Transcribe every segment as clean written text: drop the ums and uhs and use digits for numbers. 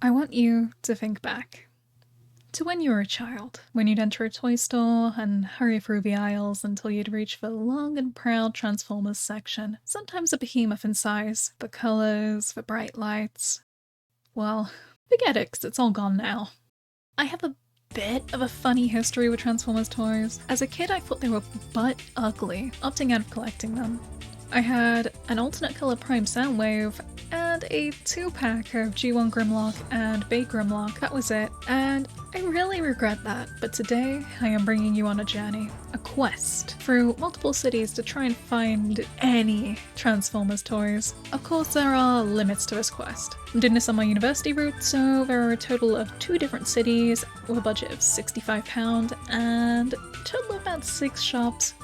I want you to think back to when you were a child, when you'd enter a toy store and hurry through the aisles until you'd reach the long and proud Transformers section. Sometimes a behemoth in size, the colours, the bright lights. Well, forget it, 'cause it's all gone now. I have a bit of a funny history with Transformers toys. As a kid, I thought they were butt ugly, opting out of collecting them. I had an alternate colour Prime Soundwave and a 2-pack of G1 Grimlock and Bay Grimlock. That was it, and I really regret that. But today, I am bringing you on a journey, a quest, through multiple cities to try and find any Transformers toys. Of course, there are limits to this quest. I'm doing this on my university route, so there are a total of 2 different cities with a budget of £65 and a total of about 6 shops.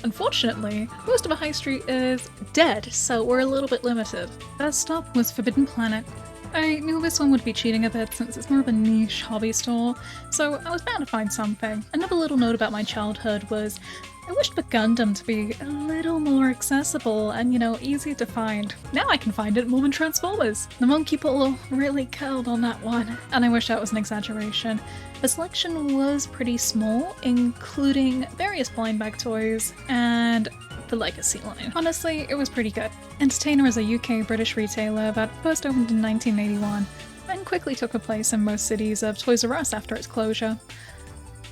Unfortunately, most of the high street is dead, so we're a little bit limited. First stop was Forbidden Planet. I knew this one would be cheating a bit since it's more of a niche hobby store, so I was bound to find something. Another little note about my childhood was I wished for Gundam to be a little more accessible and, easier to find. Now I can find it more than Transformers. The monkey pull really curled on that one, and I wish that was an exaggeration. The selection was pretty small, including various blind bag toys and the Legacy line. Honestly, it was pretty good. Entertainer is a UK-British retailer that first opened in 1981 and quickly took the place in most cities of Toys R Us after its closure.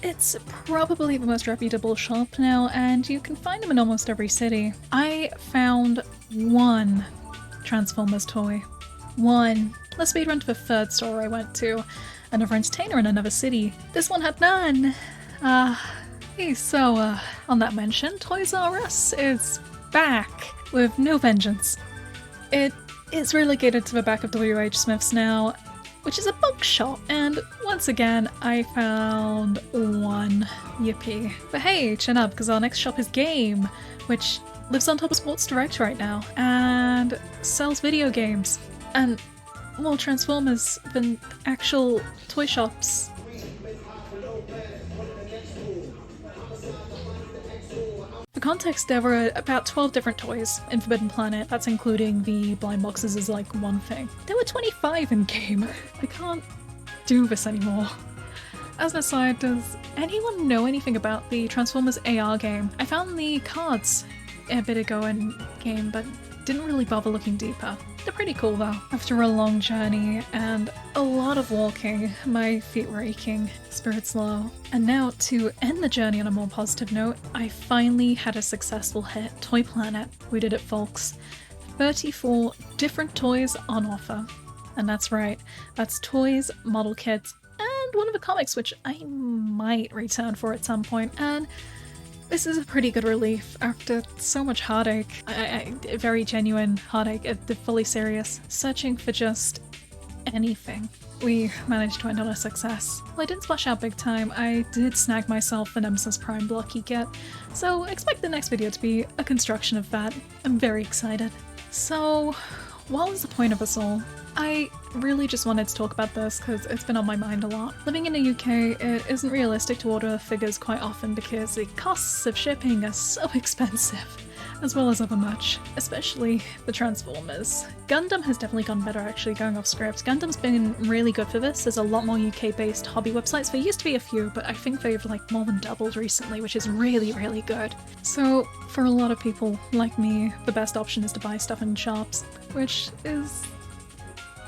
It's probably the most reputable shop now, and you can find them in almost every city. I found one Transformers toy. One. Let's speedrun to the third store I went to. Another entertainer in another city. This one had none! So, on that mention, Toys R Us is back with no vengeance. It is relegated to the back of WH Smith's now, which is a bookshop, and once again, I found one. Yippee. But hey, chin up, because our next shop is Game, which lives on top of Sports Direct right now, and sells video games, and more Transformers than actual toy shops. For context, there were about 12 different toys in Forbidden Planet. That's including the blind boxes as like one thing. There were 25 in game. I can't do this anymore. As an aside, does anyone know anything about the Transformers AR game? I found the cards a bit ago in game, but didn't really bother looking deeper. They're pretty cool though. After a long journey and a lot of walking, my feet were aching, spirits low. And now, to end the journey on a more positive note, I finally had a successful hit. Toy Planet. We did it, folks. 34 different toys on offer. And that's right, that's toys, model kits, and one of the comics which I might return for at some point. And this is a pretty good relief after so much heartache. Very genuine heartache, fully serious. Searching for just anything. We managed to end on a success. Well, I didn't splash out big time, I did snag myself the Nemesis Prime blocky kit, so expect the next video to be a construction of that. I'm very excited. So, what was the point of us all? I really just wanted to talk about this because it's been on my mind a lot. Living in the UK, it isn't realistic to order figures quite often because the costs of shipping are so expensive, as well as other much, especially the Transformers. Gundam has definitely gone better actually, going off script. Gundam's been really good for this. There's a lot more UK-based hobby websites. There used to be a few, but I think they've more than doubled recently, which is really, really good. So for a lot of people like me, the best option is to buy stuff in shops, which is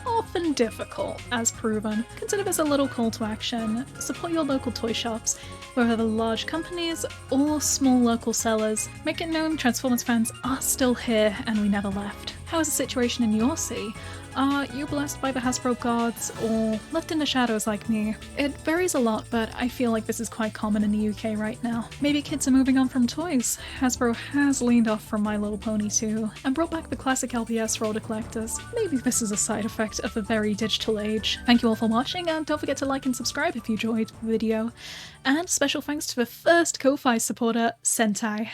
often difficult, as proven. Consider this a little call to action. Support your local toy shops, whether they're large companies or small local sellers. Make it known Transformers fans are still here and we never left. How is the situation in your city? Are you blessed by the Hasbro gods or left in the shadows like me? It varies a lot, but I feel like this is quite common in the UK right now. Maybe kids are moving on from toys. Hasbro has leaned off from My Little Pony too, and brought back the classic LPS for older collectors. Maybe this is a side effect of the very digital age. Thank you all for watching, and don't forget to like and subscribe if you enjoyed the video. And special thanks to the first Ko-Fi supporter, Sentai.